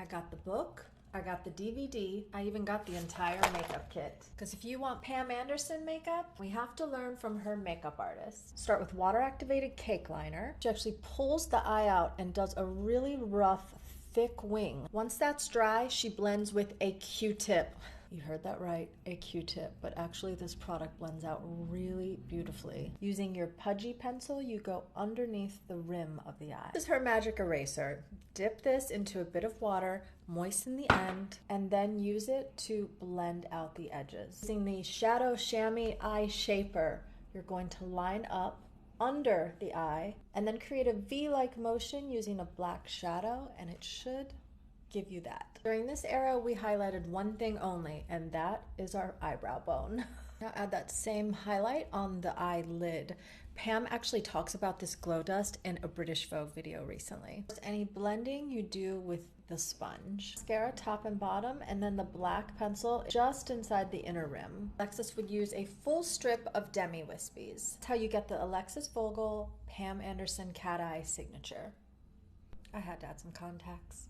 got the book, I got the DVD, I even got the entire makeup kit. Because if you want Pam Anderson makeup, we have to learn from her makeup artist. Start with water-activated cake liner. She actually pulls the eye out and does a really rough, thick wing. Once that's dry, she blends with a Q-tip. You heard that right, a Q-tip, but actually this product blends out really beautifully. Using your pudgy pencil, you go underneath the rim of the eye. This is her magic eraser. Dip this into a bit of water, moisten the end, and then use it to blend out the edges. Using the Shadow Chamois Eye Shaper, you're going to line up under the eye and then create a V-like motion using a black shadow, and it should give you that. During this era, we highlighted one thing only, and that is our eyebrow bone. Now add that same highlight on the eyelid. Pam actually talks about this glow dust in a British Vogue video recently. Any blending you do with the sponge. Mascara top and bottom, and then the black pencil just inside the inner rim. Alexis would use a full strip of Demi Wispies. That's how you get the Alexis Vogel Pam Anderson cat eye signature. I had to add some contacts.